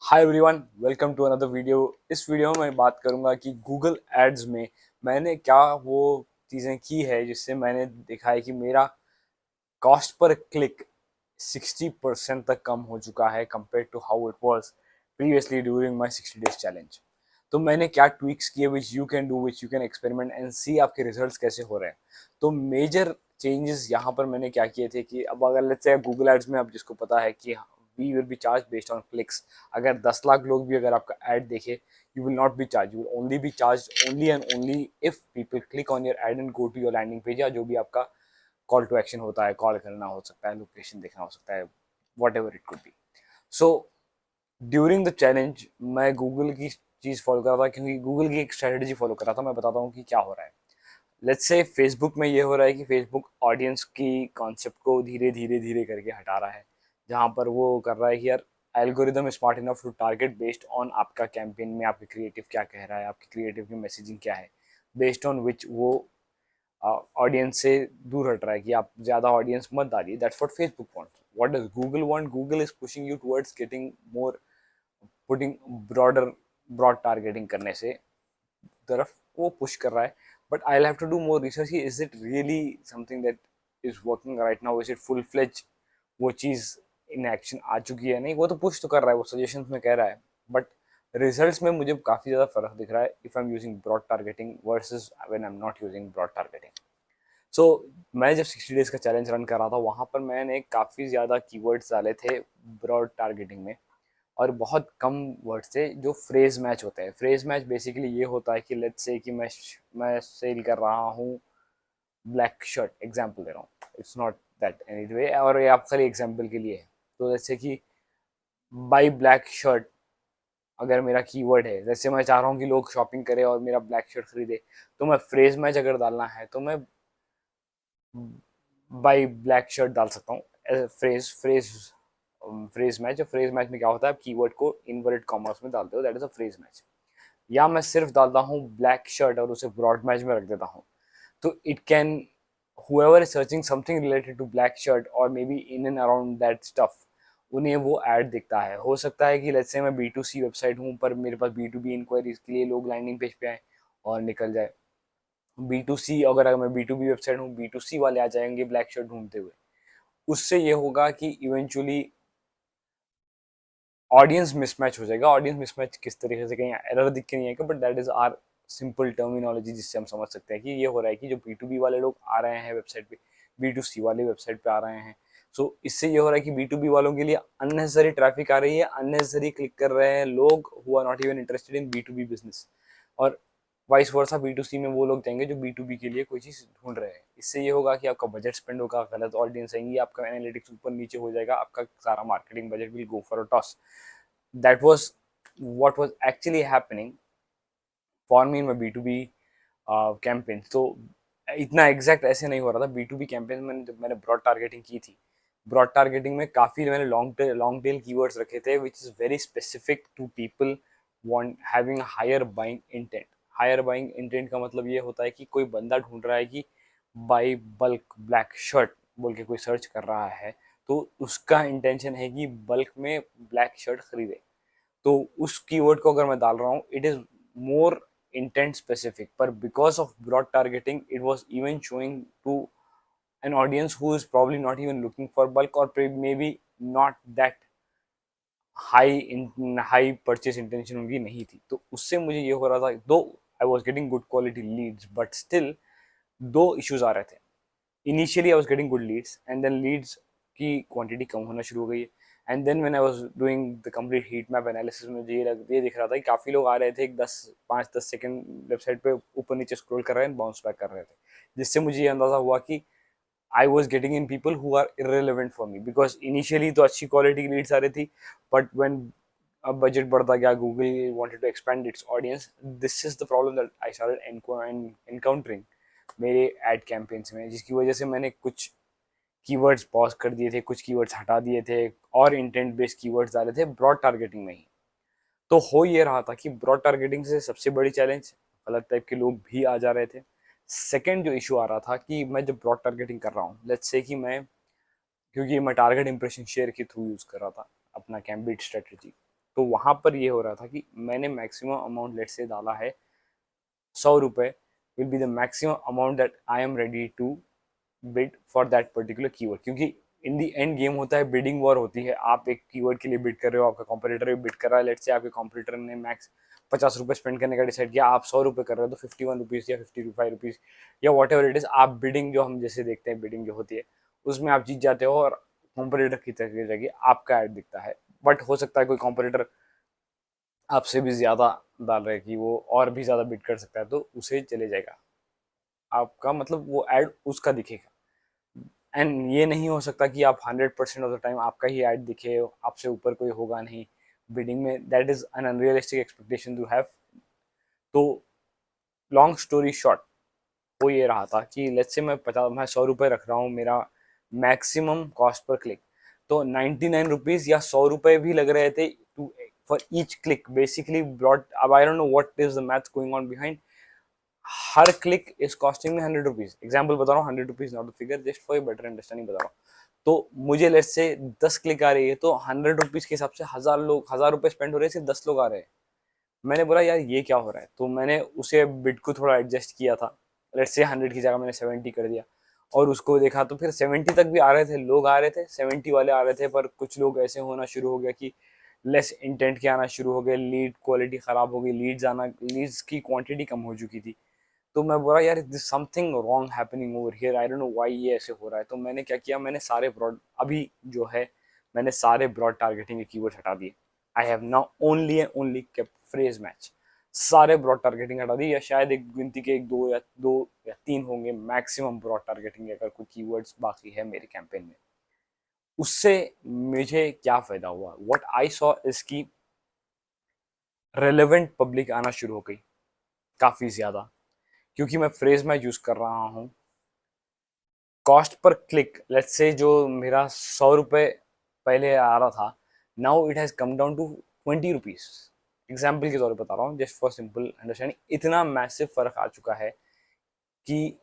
Hi everyone, welcome to another video. इस video में मैं बात करूंगा कि गूगल एड्स में मैंने क्या वो चीज़ें की है जिससे मैंने देखा है कि मेरा कॉस्ट पर क्लिक 60% तक कम हो चुका है compare to how it was previously during my 60 days challenge. तो मैंने क्या ट्विक्स किए which you can do, which you can experiment and see आपके रिजल्ट्स कैसे हो रहे हैं। तो मेजर चेंजेस यहाँ पर मैंने क्या किए थे कि अब अगर लेट्स से गूगल एड्स में अब जिसको पता है कि we will be charge based on clicks. अगर 10 लाख लोग भी अगर आपका ऐड देखे, you will not be charged, you will only be charged only and only if people click on your ad and go to your landing page या जो भी आपका कॉल टू एक्शन होता है, कॉल करना हो सकता है, लोकेशन देखना हो सकता है, what ever it could be. So during the challenge मैं गूगल की चीज़ फॉलो कर रहा था क्योंकि गूगल की एक स्ट्रेटेजी फॉलो कर रहा था। मैं बताता हूँ कि क्या हो रहा है। लेट्स से फेसबुक में ये हो रहा है कि फेसबुक ऑडियंस की कॉन्सेप्ट को धीरे धीरे धीरे करके हटा रहा है, जहाँ पर वो कर रहा है कि यार algorithm smart enough to target based on आपका कैंपेन में आपके क्रिएटिव क्या कह रहा है, आपके क्रिएटिव की मैसेजिंग क्या है, बेस्ड ऑन विच वो ऑडियंस से दूर हट रहा है कि आप ज़्यादा ऑडियंस मत डालिए। That's what Facebook wants. What does Google want? Google is pushing you towards getting more, putting broader, broad targeting करने से तरफ वो पुश कर रहा है। But I have to do more research कि is it really something that is working right now, is it full fledge वो चीज़ इन एक्शन आ चुकी है। नहीं, वो तो पुश तो कर रहा है, वो सजेशंस में कह रहा है, बट रिजल्ट्स में मुझे काफ़ी ज़्यादा फर्क दिख रहा है if I am using broad targeting versus when I am not using broad targeting. So मैं जब 60 डेज का चैलेंज रन कर रहा था वहाँ पर मैंने काफ़ी ज़्यादा कीवर्ड्स डाले थे ब्रॉड टारगेटिंग में, और बहुत कम वर्ड्स थे जो फ्रेज मैच होते हैं। फ्रेज मैच बेसिकली ये होता है कि लेट्स से कि मैं सेल कर रहा हूँ ब्लैक शर्ट, एग्जाम्पल दे रहा हूँ, it's not that any way, और ये आप खाली एग्जाम्पल के लिए है। तो जैसे कि बाई ब्लैक शर्ट अगर मेरा कीवर्ड है, जैसे मैं चाह रहा हूँ कि लोग शॉपिंग करें और मेरा ब्लैक शर्ट खरीदे, तो मैं फ्रेज मैच अगर डालना है तो मैं बाई ब्लैक शर्ट डाल सकता हूँ। Phrase phrase phrase match, phrase match में क्या होता है, आप कीवर्ड को इनवर्टेड कॉमर्स में डालते हो, that is a phrase match. या मैं सिर्फ डालता हूँ ब्लैक शर्ट और उसे ब्रॉड मैच में रख देता हूँ, तो it can, whoever is searching something related to black shirt or maybe in and around that stuff, उन्हें वो ऐड दिखता है। हो सकता है कि लेट्स से मैं बी टू सी वेबसाइट हूँ पर मेरे पास बी टू बी इंक्वायरीज के लिए लोग लैंडिंग पेज पे आए और निकल जाए। बी टू सी अगर मैं बी टू बी वेबसाइट हूँ, बी टू सी वाले आ जाएंगे ब्लैक शर्ट ढूंढते हुए। उससे ये होगा कि इवेंचुअली ऑडियंस मिसमैच हो जाएगा। ऑडियंस मिसमैच किस तरीके से, कहीं एरर दिख के नहीं आएगा, but that is our simple terminology जिससे हम समझ सकते हैं कि ये हो रहा है कि जो बी टू बी वाले लोग आ रहे हैं वेबसाइट पे, बी टू सी वाले वेबसाइट पे आ रहे हैं। सो इससे ये हो रहा है कि बी टू बी वालों के लिए अननेसेसरी ट्रैफिक आ रही है, अननेसेसरी क्लिक कर रहे हैं लोग who are not even interested in B to B business, और vice versa B to C में वो लोग जाएंगे जो बी टू बी के लिए कोई चीज़ ढूंढ रहे हैं। इससे ये होगा कि आपका बजट स्पेंड होगा, गलत ऑडियंस आएंगी, आपका एनालिटिक्स ऊपर नीचे हो जाएगा, आपका सारा marketing budget will go for a toss. That was what was actually happening for me in my B2B campaign. तो इतना एग्जैक्ट ऐसे नहीं हो रहा था बी टू बी कैंपेन में। जब मैंने ब्रॉड टारगेटिंग की थी, ब्रॉड टारगेटिंग में काफ़ी मैंने लॉन्ग टेल कीवर्ड्स रखे थे which is very specific to people want having higher buying intent. Higher buying intent का मतलब ये होता है कि कोई बंदा ढूंढ रहा है कि बाई बल्क ब्लैक शर्ट बोल के कोई सर्च कर रहा है, तो उसका इंटेंशन है कि बल्क में ब्लैक शर्ट खरीदे। तो उस कीवर्ड को अगर मैं डाल रहा हूँ, it is more intent specific, पर because of broad targeting it was even showing to an audience who is probably not even looking for bulk, और maybe not that high purchase intention उनकी नहीं थी। तो उससे मुझे ये हो रहा था, though I was getting good quality leads, but still दो इश्यूज आ रहे थे। Initially I was getting good leads and then leads की क्वांटिटी कम होना शुरू हो गई। And then when I was doing the complete heat map analysis, मुझे ये दिख रहा था कि काफ़ी लोग आ रहे थे, 5-10 सेकंड वेबसाइट पे ऊपर नीचे स्क्रॉल कर रहे हैं, बाउंस बैक कर रहे थे, जिससे मुझे ये अंदाज़ा हुआ कि I was getting in people who are irrelevant for me. Because initially तो अच्छी क्वालिटी की लीड्स आ रही थी, बट व्हेन अब बजट बढ़ता गया, Google wanted to expand its audience, this is the problem that I started encountering मेरे ad campaigns में, जिसकी वजह से मैंने कुछ कीवर्ड्स पॉज कर दिए थे, कुछ कीवर्ड्स हटा दिए थे और इंटेंट बेस्ड कीवर्ड्स डाले थे ब्रॉड टारगेटिंग में ही। तो हो ये रहा था कि ब्रॉड टारगेटिंग से सबसे बड़ी चैलेंज, अलग टाइप के लोग भी आ जा रहे थे। सेकेंड जो इशू आ रहा था कि मैं जब ब्रॉड टारगेटिंग कर रहा हूँ, लेट्स से कि मैं, क्योंकि मैं टारगेट इंप्रेशन शेयर के थ्रू यूज़ कर रहा था अपना कैंबिट स्ट्रेटजी, तो वहाँ पर ये हो रहा था कि मैंने मैक्सिमम अमाउंट लेट से डाला है 100 रुपये, will be the maximum amount that I am ready to bid for that particular keyword, क्योंकि इन दी एंड गेम होता है, बिडिंग वॉर होती है। आप एक कीवर्ड के लिए बिड कर रहे हो, आपका कॉम्पिटिटर भी बिड कर रहा है। लेट से आपके कॉम्पिटिटर ने मैक्स 50 रुपये स्पेंड करने का डिसाइड किया, आप 100 रुपये कर रहे हो, तो 51 रुपीज़ या 55 रुपीज़ या वॉट एवर इट इज़, आप बिडिंग जो हम जैसे देखते हैं बिडिंग जो होती है उसमें आप जीत जाते हो और कॉम्पिटिटर की जगह आपका ऐड दिखता है। बट हो सकता है कोई कॉम्पिटिटर आपसे भी ज़्यादा डाल रहे कि वो और भी ज़्यादा बिड कर सकता है, तो उसे चले जाएगा आपका, मतलब वो ऐड उसका दिखेगा। एंड ये नहीं हो सकता कि आप 100% ऑफ द टाइम आपका ही ऐड दिखे, आपसे ऊपर कोई होगा नहीं बिडिंग में। That is an unrealistic expectation to have. तो लॉन्ग स्टोरी शॉर्ट वो ये रहा था कि लेट्स से मैं 100 रुपये रख रहा हूँ मेरा मैक्सिमम कॉस्ट पर क्लिक, तो 99 रुपीज़ या 100 रुपये भी लग रहे थे two for each click basically broad. अब I don't know what is the math going on behind. हर क्लिक इज कॉस्टिंग में 100 रुपीज। एग्जाम्पल बता रहा हूँ, 100 rupees not figure, just for better understanding बता रहा हूँ। तो मुझे लेट्स से 10 क्लिक आ रही है, तो 100 रुपीज के हिसाब से 1000 रुपए स्पेंड हो रहे हैं, सिर्फ 10 लोग आ रहे हैं। मैंने बोला यार ये क्या हो रहा है, तो मैंने उसे बिट को थोड़ा एडजस्ट किया था। लेट्स से 100 की जगह मैंने 70 कर दिया और उसको देखा, तो फिर 70 तक भी आ रहे थे, लोग आ रहे थे, 70 वाले आ रहे थे। पर कुछ लोग ऐसे होना शुरू हो गया कि लेस इंटेंट के आना शुरू हो गए, लीड क्वालिटी खराब हो गई, लीड्स की क्वांटिटी कम हो चुकी थी। तो मैं बोला यार this something wrong happening over here, I don't know why ये ऐसे हो रहा है। तो मैंने क्या किया, मैंने सारे ब्रॉड अभी जो है मैंने सारे ब्रॉड टारगेटिंग के कीवर्ड्स हटा दिए। I have now only and only kept phrase match. सारे ब्रॉड टारगेटिंग हटा दी, या शायद एक गिनती के एक दो या तीन होंगे मैक्सिमम ब्रॉड टारगेटिंग अगर कोई कीवर्ड्स बाकी है मेरे कैंपेन में। उससे मुझे क्या फायदा हुआ, व्हाट आई सॉ इज की रेलेवेंट पब्लिक आना शुरू हो गई काफी ज्यादा, क्योंकि मैं फ्रेज मैच यूज कर रहा हूँ। Cost per click let's say जो मेरा 100 रुपये पहले आ रहा था, now it has come down to 20 rupees. Example के तौर पर बता रहा हूँ, जस्ट फॉर सिंपल अंडरस्टैंडिंग। इतना मैसिव फर्क आ चुका है कि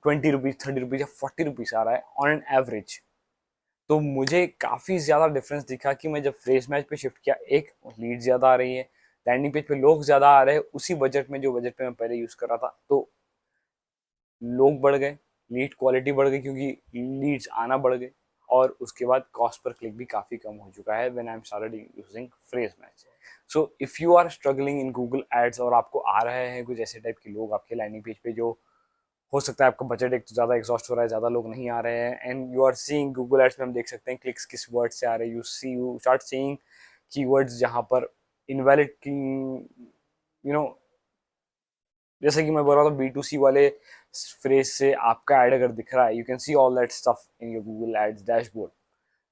20 रुपीज़, 30 रुपीज़ या 40 रुपीज़ आ रहा है ऑन एन एवरेज। तो मुझे काफ़ी ज़्यादा डिफरेंस दिखा कि मैं जब फ्रेश मैच पे शिफ्ट किया, एक लीड ज़्यादा आ रही है, लैंडिंग पेज पे लोग ज़्यादा आ रहे हैं उसी बजट में जो बजट पे मैं पहले यूज़ कर रहा था। तो लोग बढ़ गए, लीड क्वालिटी बढ़ गई क्योंकि लीड्स आना बढ़ गए, और उसके बाद कॉस्ट पर क्लिक भी काफ़ी कम हो चुका है when I am started using phrase match. So if you are struggling in Google ads और आपको आ रहे हैं कुछ ऐसे टाइप के लोग आपके लैंडिंग पेज पे, जो हो सकता है आपका बजट एक तो ज़्यादा एग्जॉस्ट हो रहा है, ज़्यादा लोग नहीं आ रहे हैं, and you are seeing Google ads में हम देख सकते हैं क्लिक्स किस वर्ड से आ रहे हैं। यू स्टार्ट सीइंग कीवर्ड्स जहाँ पर इनवैलिड यू नो, जैसे कि मैं बोल रहा था बी टू सी वाले फ्रेज से आपका ऐड अगर दिख रहा है, you can see all that stuff in your Google ads dashboard.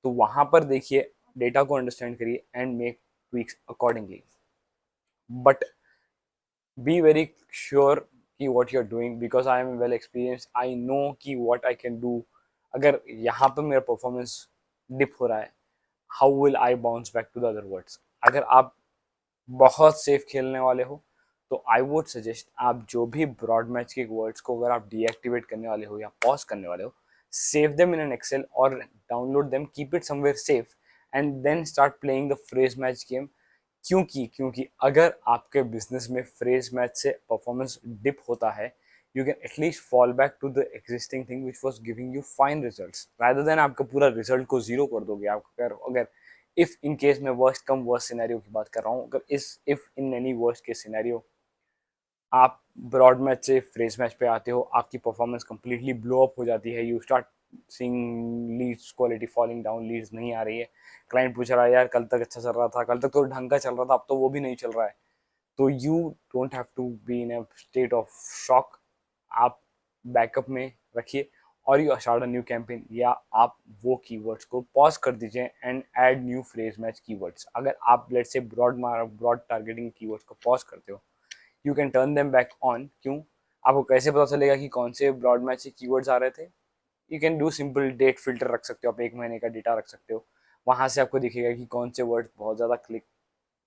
तो वहां पर देखिए, डेटा को अंडरस्टैंड करिए and make tweaks accordingly. But be very sure कि what you are doing, because I am well experience, I know कि what I can do. अगर यहाँ पर मेरा परफॉर्मेंस डिप हो रहा है, how will I bounce back to the other words. अगर आप बहुत सेफ खेलने वाले हो तो आई वुड सजेस्ट आप जो भी ब्रॉड मैच के वर्ड्स को अगर आप डीएक्टिवेट करने वाले हो या पॉज करने वाले हो, save them in an excel और download them, keep it somewhere safe and then start playing the phrase match game. क्योंकि अगर आपके बिजनेस में फ्रेज मैच से परफॉर्मेंस डिप होता है, you can at least fall back to the existing thing which was giving you fine results, rather than आपका पूरा result को जीरो कर दोगे। आप अगर इफ इन केस में वर्स्ट कम वर्स्ट सिनेरियो की बात कर रहा हूँ, अगर if in any worst case scenario आप ब्रॉड मैच से फ्रेज मैच पे आते हो, आपकी परफॉर्मेंस कंप्लीटली ब्लो अप हो जाती है, you start seeing leads quality falling down, leads नहीं आ रही है, क्लाइंट पूछ रहा है यार कल तक अच्छा चल रहा था, कल तक तो ढंग का चल रहा था, अब तो वो भी नहीं चल रहा है। तो you don't have to be in a state of shock. आप बैकअप में रखिए और you start a new campaign, या आप वो कीवर्ड्स को पॉज कर दीजिए and add new phrase match keywords. अगर आप लेट्स से ब्रॉड टारगेटिंग कीवर्ड्स को पॉज करते हो, you can turn them back on. क्यों? आपको कैसे पता चलेगा कि कौन से ब्रॉड मैच के कीवर्ड्स आ रहे थे? You can do simple date filter रख सकते हो, आप 1 महीने का डेटा रख सकते हो, वहां से आपको दिखेगा कि कौन से वर्ड्स बहुत ज़्यादा क्लिक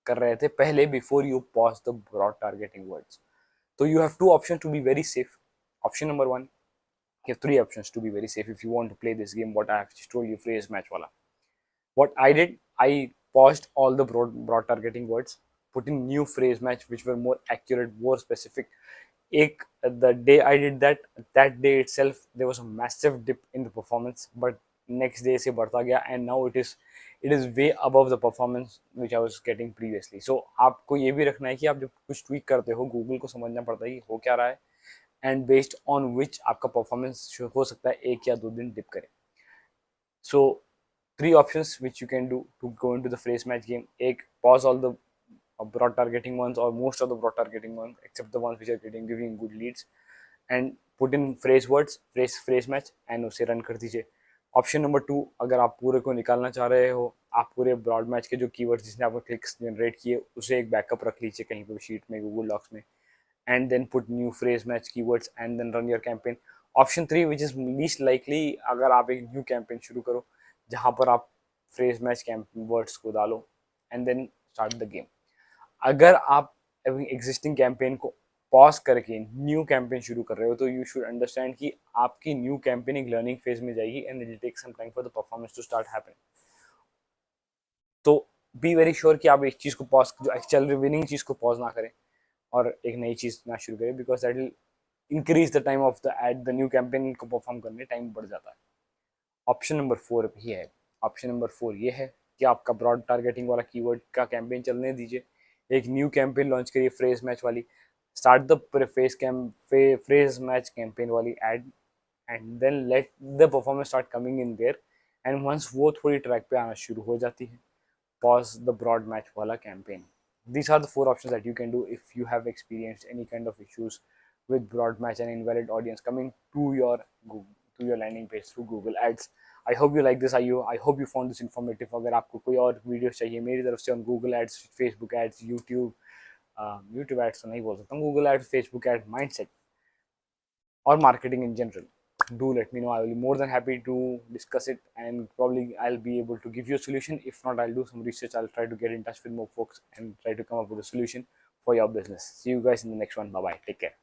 कर रहे थे पहले, before you pause the broad targeting words. तो you have two options to be very safe. Option number one, you have three options to be very safe if you want to play this game. What I have just told you, phrase match wala. What I did, I paused all the broad targeting words, put in new phrase match which were more accurate, more specific. एक the day I did that, that day itself there was a massive dip in the performance, but next day से बढ़ता गया and now it is way above the performance which I was getting previously. So आपको ये भी रखना है कि आप जब कुछ tweak करते हो, Google को समझना पड़ता है कि हो क्या रहा है, and based on which आपका performance हो सकता है एक या दो दिन dip करे. So three options which you can do to go into the phrase match game. एक, pause all the broad targeting ones or most of the broad targeting ones except the ones which are giving good leads, and put in phrase words, phrase match and उसे run कर दीजिए. Option number two, अगर आप पूरे को निकालना चाह रहे हो, आप पूरे ब्रॉड मैच के जो कीवर्ड्स जिसने आपको क्लिक्स जनरेट किए उसे एक बैकअप रख लीजिए कहीं पर शीट में, गूगल डॉक्स में, and then put new phrase match keywords and then run your campaign. Option three which is least likely, अगर आप एक न्यू कैंपेन शुरू करो जहां पर आप फ्रेज मैच वर्ड्स को डालो and then start the game. अगर आप एग्जिस्टिंग कैंपेन को पॉज करके न्यू कैंपेन शुरू कर रहे हो तो यू शुड अंडरस्टैंड कि आपकी न्यू कैंपेन एक लर्निंग फेज में जाएगी and it will take some time for the performance to start happening. तो बी वेरी श्योर कि आप एक चीज को पॉज, जो चल रही विनिंग चीज को पॉज ना करें और एक नई चीज ना शुरू करें, because that will increase the time of the ad, the new campaign को परफॉर्म करने टाइम बढ़ जाता है. ऑप्शन नंबर फोर भी है. ऑप्शन नंबर फोर ये है कि आपका ब्रॉड टारगेटिंग वाला कीवर्ड का कैंपेन चलने दीजिए, एक न्यू कैंपेन लॉन्च करिए फ्रेज मैच वाली, start the phrase match campaign वाली ad and then let the performance start coming in there, and once वो थोड़ी ट्रैक पे आना शुरू हो जाती है, pause the broad match wala campaign. These are the four options that you can do if you have experienced any kind of issues with broad match and invalid audience coming to your landing page through Google Ads. I hope you like this. I hope you found this informative. अगर आपको कोई और videos चाहिए मेरी तरफ से on Google Ads, Facebook Ads, YouTube Ads तो नहीं बोल सकता हूँ, Google Ads, Facebook Ads, Mindset or marketing in general, do let me know. I will be more than happy to discuss it and probably I'll be able to give you a solution. If not, I'll do some research. I'll try to get in touch with more folks and try to come up with a solution for your business. See you guys in the next one. Bye bye. Take care.